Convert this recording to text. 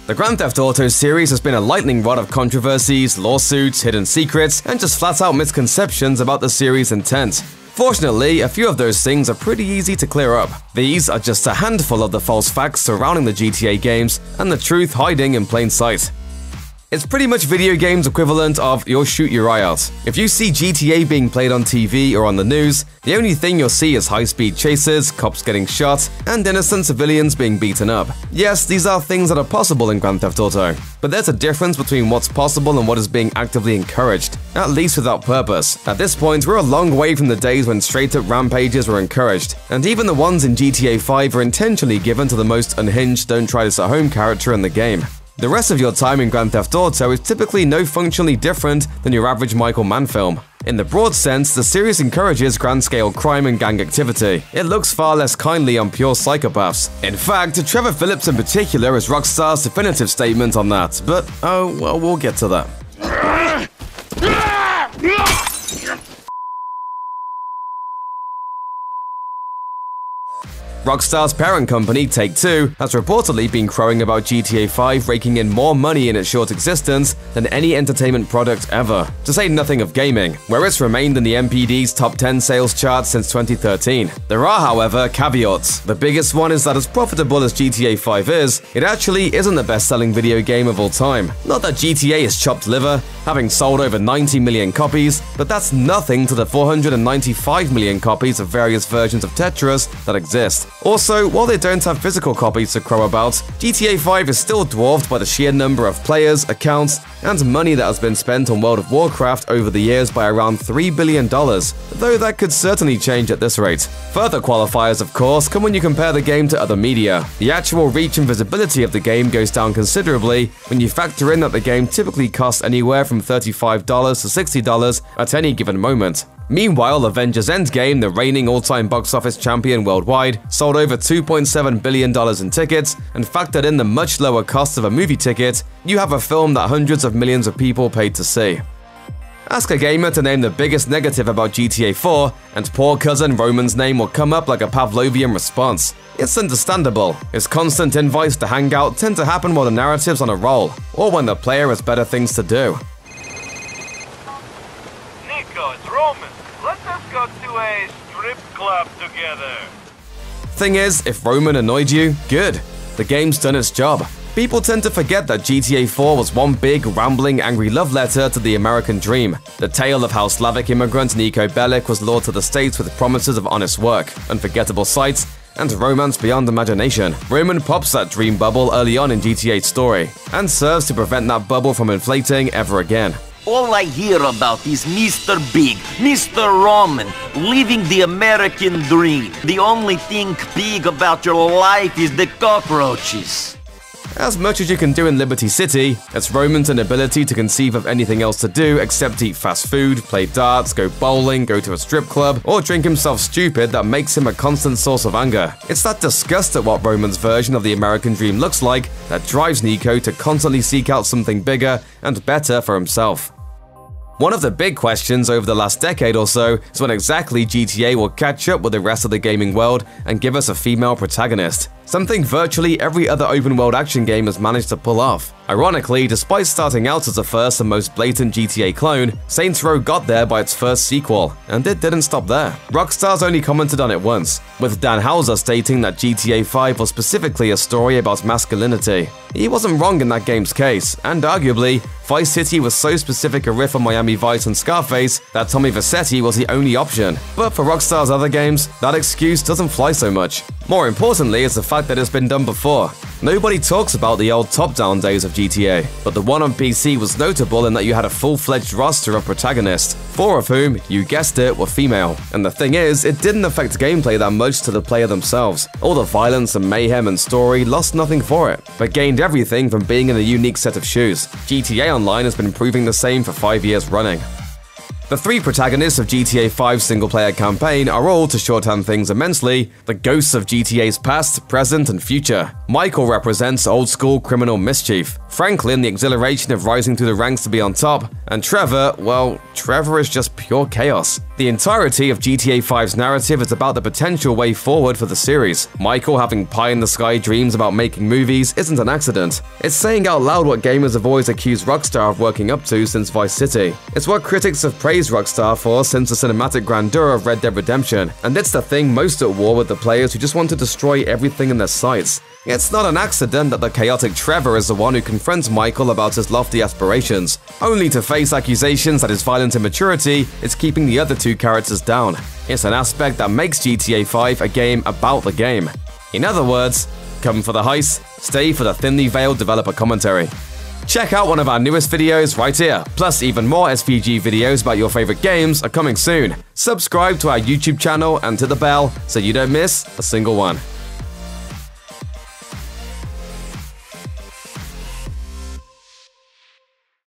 The Grand Theft Auto series has been a lightning rod of controversies, lawsuits, hidden secrets, and just flat-out misconceptions about the series' intent. Fortunately, a few of those things are pretty easy to clear up. These are just a handful of the false facts surrounding the GTA games and the truth hiding in plain sight. It's pretty much video games equivalent of you'll shoot your eye out. If you see GTA being played on TV or on the news, the only thing you'll see is high-speed chases, cops getting shot, and innocent civilians being beaten up. Yes, these are things that are possible in Grand Theft Auto, but there's a difference between what's possible and what is being actively encouraged, at least without purpose. At this point, we're a long way from the days when straight-up rampages were encouraged, and even the ones in GTA V are intentionally given to the most unhinged don't-try-this-at-home character in the game. The rest of your time in Grand Theft Auto is typically no functionally different than your average Michael Mann film. In the broad sense, the series encourages grand-scale crime and gang activity. It looks far less kindly on pure psychopaths. In fact, Trevor Phillips in particular is Rockstar's definitive statement on that, but oh, well, we'll get to that. Rockstar's parent company, Take-Two, has reportedly been crowing about GTA V raking in more money in its short existence than any entertainment product ever, to say nothing of gaming, where it's remained in the NPD's top 10 sales chart since 2013. There are, however, caveats. The biggest one is that as profitable as GTA V is, it actually isn't the best-selling video game of all time. Not that GTA is chopped liver, having sold over 90 million copies, but that's nothing to the 495 million copies of various versions of Tetris that exist. Also, while they don't have physical copies to crow about, GTA V is still dwarfed by the sheer number of players, accounts, and money that has been spent on World of Warcraft over the years by around $3 billion, though that could certainly change at this rate. Further qualifiers, of course, come when you compare the game to other media. The actual reach and visibility of the game goes down considerably when you factor in that the game typically costs anywhere from $35 to $60 at any given moment. Meanwhile, Avengers Endgame, the reigning all-time box office champion worldwide, sold over $2.7 billion in tickets, and factored in the much lower cost of a movie ticket, you have a film that hundreds of millions of people paid to see. Ask a gamer to name the biggest negative about GTA IV, and poor cousin Roman's name will come up like a Pavlovian response. It's understandable. His constant invites to hang out tend to happen while the narrative's on a roll, or when the player has better things to do. Nico, it's Roman. Let us go to a strip club together. Thing is, if Roman annoyed you, good. The game's done its job. People tend to forget that GTA IV was one big, rambling, angry love letter to the American dream. The tale of how Slavic immigrant Nico Bellic was lured to the States with promises of honest work, unforgettable sights, and romance beyond imagination. Roman pops that dream bubble early on in GTA's story, and serves to prevent that bubble from inflating ever again. All I hear about is Mr. Big, Mr. Roman, living the American dream. The only thing big about your life is the cockroaches. As much as you can do in Liberty City, it's Roman's inability to conceive of anything else to do except eat fast food, play darts, go bowling, go to a strip club, or drink himself stupid that makes him a constant source of anger. It's that disgust at what Roman's version of the American dream looks like that drives Nico to constantly seek out something bigger and better for himself. One of the big questions over the last decade or so is when exactly GTA will catch up with the rest of the gaming world and give us a female protagonist. Something virtually every other open-world action game has managed to pull off. Ironically, despite starting out as the first and most blatant GTA clone, Saints Row got there by its first sequel, and it didn't stop there. Rockstar's only commented on it once, with Dan Houser stating that GTA V was specifically a story about masculinity. He wasn't wrong in that game's case, and arguably, Vice City was so specific a riff on Miami Vice and Scarface that Tommy Vercetti was the only option. But for Rockstar's other games, that excuse doesn't fly so much. More importantly is the fact that it's been done before. Nobody talks about the old top-down days of GTA, but the one on PC was notable in that you had a full-fledged roster of protagonists, 4 of whom, you guessed it, were female. And the thing is, it didn't affect gameplay that much to the player themselves. All the violence and mayhem and story lost nothing for it, but gained everything from being in a unique set of shoes. GTA Online has been proving the same for 5 years running. The three protagonists of GTA V's single-player campaign are all, to shorthand things immensely, the ghosts of GTA's past, present, and future. Michael represents old-school criminal mischief, Franklin the exhilaration of rising through the ranks to be on top, and Trevor, well, Trevor is just pure chaos. The entirety of GTA V's narrative is about the potential way forward for the series. Michael having pie-in-the-sky dreams about making movies isn't an accident. It's saying out loud what gamers have always accused Rockstar of working up to since Vice City. It's what critics have praised Rockstar for since the cinematic grandeur of Red Dead Redemption, and it's the thing most at war with the players who just want to destroy everything in their sights. It's not an accident that the chaotic Trevor is the one who confronts Michael about his lofty aspirations, only to face accusations that his violent immaturity is keeping the other two characters down. It's an aspect that makes GTA V a game about the game. In other words, come for the heist, stay for the thinly veiled developer commentary. Check out one of our newest videos right here, plus even more SVG videos about your favorite games are coming soon. Subscribe to our YouTube channel and hit the bell so you don't miss a single one.